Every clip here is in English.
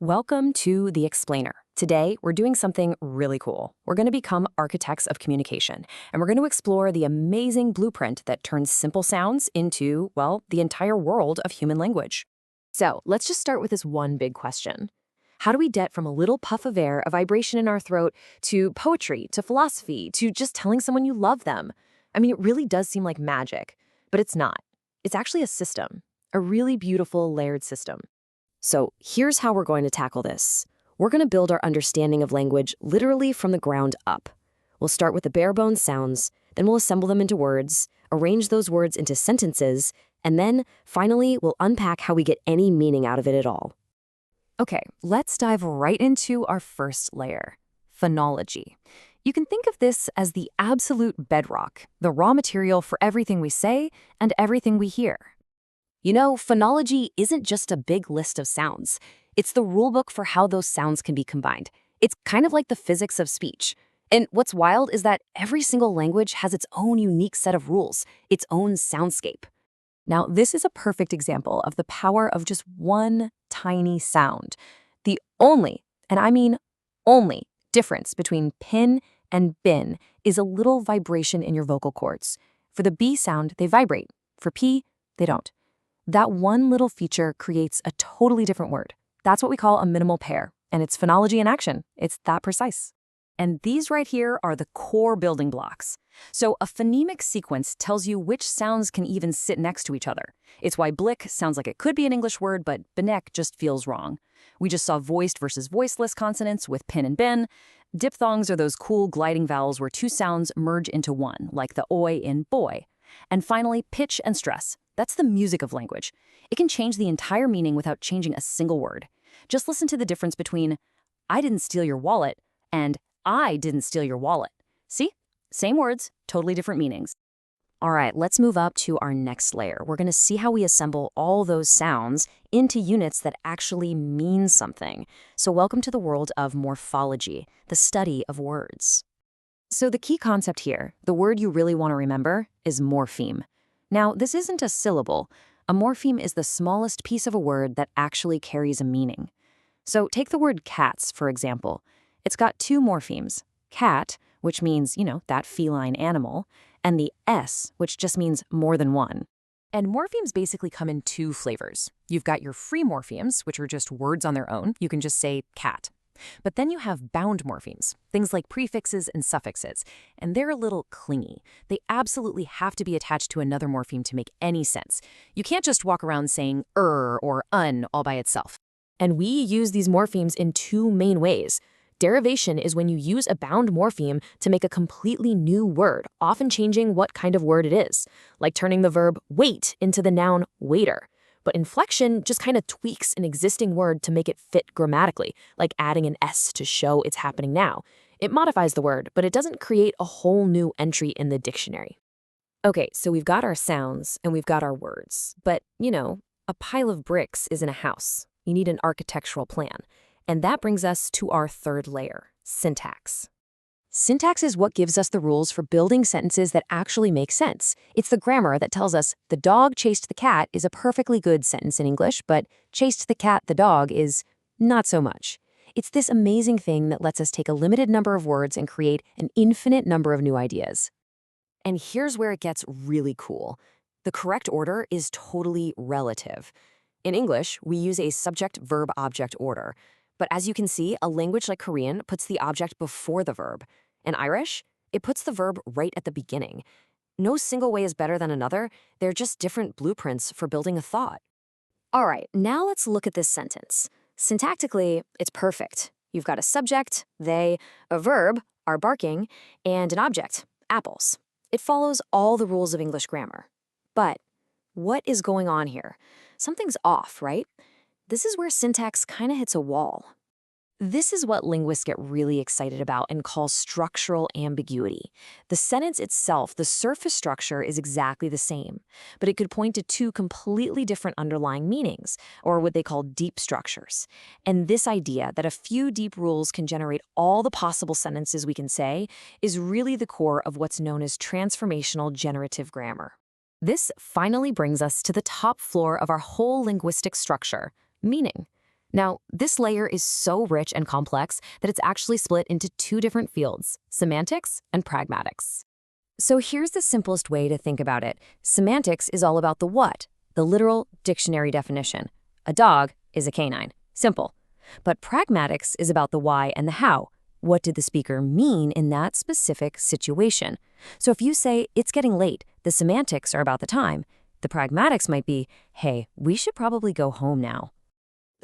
Welcome to The Explainer. Today, we're doing something really cool. We're going to become architects of communication, and we're going to explore the amazing blueprint that turns simple sounds into, well, the entire world of human language. So, let's just start with this one big question. How do we get from a little puff of air, a vibration in our throat, to poetry, to philosophy, to just telling someone you love them? I mean, it really does seem like magic, but it's not. It's actually a system, a really beautiful layered system. So here's how we're going to tackle this. We're going to build our understanding of language literally from the ground up. We'll start with the bare bones sounds, then we'll assemble them into words, arrange those words into sentences, and then, finally, we'll unpack how we get any meaning out of it at all. Okay, let's dive right into our first layer, phonology. You can think of this as the absolute bedrock, the raw material for everything we say and everything we hear. You know, phonology isn't just a big list of sounds. It's the rulebook for how those sounds can be combined. It's kind of like the physics of speech. And what's wild is that every single language has its own unique set of rules, its own soundscape. Now, this is a perfect example of the power of just one tiny sound. The only, and I mean only, difference between pin and bin is a little vibration in your vocal cords. For the B sound, they vibrate. For P, they don't. That one little feature creates a totally different word. That's what we call a minimal pair, and it's phonology in action. It's that precise. And these right here are the core building blocks. So a phonemic sequence tells you which sounds can even sit next to each other. It's why blick sounds like it could be an English word, but benek just feels wrong. We just saw voiced versus voiceless consonants with pin and bin. Diphthongs are those cool gliding vowels where two sounds merge into one, like the oi in boy. And finally, pitch and stress. That's the music of language. It can change the entire meaning without changing a single word. Just listen to the difference between I didn't steal your wallet and I didn't steal your wallet. See? Same words, totally different meanings. All right, let's move up to our next layer. We're going to see how we assemble all those sounds into units that actually mean something. So welcome to the world of morphology, the study of words. So the key concept here, the word you really want to remember, is morpheme. Now, this isn't a syllable. A morpheme is the smallest piece of a word that actually carries a meaning. So take the word cats, for example. It's got two morphemes, cat, which means, that feline animal, and the S, which just means more than one. And morphemes basically come in two flavors. You've got your free morphemes, which are just words on their own. You can just say cat. But then you have bound morphemes, things like prefixes and suffixes, and they're a little clingy. They absolutely have to be attached to another morpheme to make any sense. You can't just walk around saying or un all by itself. And we use these morphemes in two main ways. Derivation is when you use a bound morpheme to make a completely new word, often changing what kind of word it is, like turning the verb wait into the noun waiter. But inflection just kind of tweaks an existing word to make it fit grammatically, like adding an S to show it's happening now. It modifies the word, but it doesn't create a whole new entry in the dictionary. Okay, so we've got our sounds and we've got our words. But, a pile of bricks isn't a house. You need an architectural plan. And that brings us to our third layer, syntax. Syntax is what gives us the rules for building sentences that actually make sense. It's the grammar that tells us the dog chased the cat is a perfectly good sentence in English, but chased the cat the dog is not so much. It's this amazing thing that lets us take a limited number of words and create an infinite number of new ideas. And here's where it gets really cool. The correct order is totally relative. In English, we use a subject-verb-object order. But as you can see, a language like Korean puts the object before the verb. In Irish, it puts the verb right at the beginning. No single way is better than another. They're just different blueprints for building a thought. All right, now let's look at this sentence. Syntactically, it's perfect. You've got a subject, they, a verb, are barking, and an object, apples. It follows all the rules of English grammar. But what is going on here? Something's off, right? This is where syntax kind of hits a wall. This is what linguists get really excited about and call structural ambiguity. The sentence itself, the surface structure, is exactly the same, but it could point to two completely different underlying meanings, or what they call deep structures. And this idea that a few deep rules can generate all the possible sentences we can say is really the core of what's known as transformational generative grammar. This finally brings us to the top floor of our whole linguistic structure, meaning. Now, this layer is so rich and complex that it's actually split into two different fields, semantics and pragmatics. So here's the simplest way to think about it. Semantics is all about the what, the literal dictionary definition. A dog is a canine. Simple. But pragmatics is about the why and the how. What did the speaker mean in that specific situation? So if you say, it's getting late, the semantics are about the time. The pragmatics might be, hey, we should probably go home now.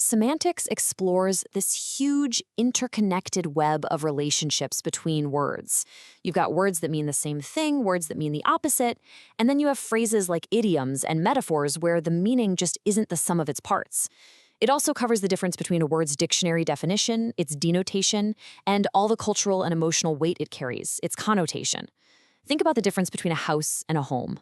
Semantics explores this huge interconnected web of relationships between words. You've got words that mean the same thing, words that mean the opposite, and then you have phrases like idioms and metaphors where the meaning just isn't the sum of its parts. It also covers the difference between a word's dictionary definition, its denotation, and all the cultural and emotional weight it carries, its connotation. Think about the difference between a house and a home.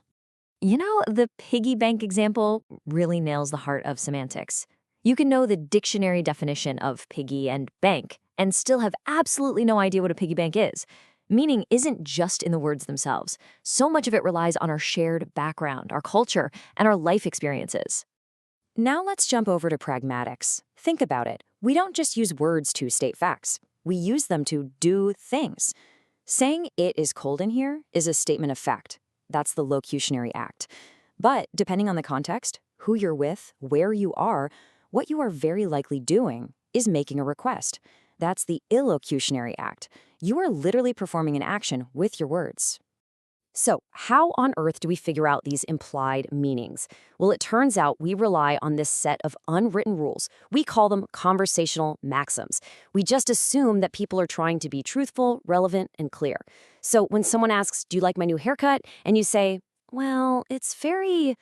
You know, the piggy bank example really nails the heart of semantics. You can know the dictionary definition of piggy and bank and still have absolutely no idea what a piggy bank is. Meaning isn't just in the words themselves. So much of it relies on our shared background, our culture, and our life experiences. Now let's jump over to pragmatics. Think about it. We don't just use words to state facts. We use them to do things. Saying it is cold in here is a statement of fact. That's the locutionary act. But depending on the context, who you're with, where you are, what you are very likely doing is making a request. That's the illocutionary act. You are literally performing an action with your words. So, how on earth do we figure out these implied meanings? Well, it turns out we rely on this set of unwritten rules. We call them conversational maxims. We just assume that people are trying to be truthful, relevant, and clear. So, when someone asks, "Do you like my new haircut?" and you say, "Well, it's very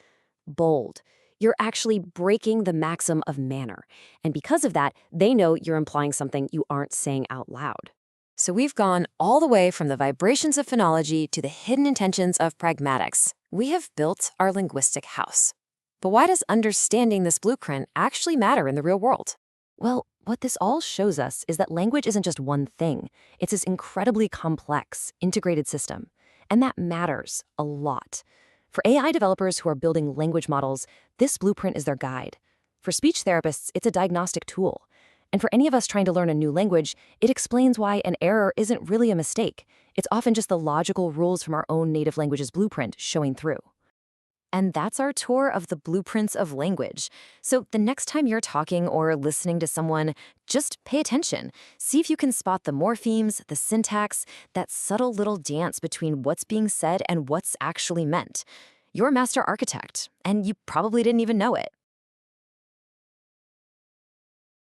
bold," you're actually breaking the maxim of manner. And because of that, they know you're implying something you aren't saying out loud. So we've gone all the way from the vibrations of phonology to the hidden intentions of pragmatics. We have built our linguistic house. But why does understanding this blueprint actually matter in the real world? Well, what this all shows us is that language isn't just one thing. It's this incredibly complex, integrated system. And that matters a lot. For AI developers who are building language models, this blueprint is their guide. For speech therapists, it's a diagnostic tool. And for any of us trying to learn a new language, it explains why an error isn't really a mistake. It's often just the logical rules from our own native language's blueprint showing through. And that's our tour of the blueprints of language. So the next time you're talking or listening to someone, just pay attention. See if you can spot the morphemes, the syntax, that subtle little dance between what's being said and what's actually meant. You're a master architect, and you probably didn't even know it.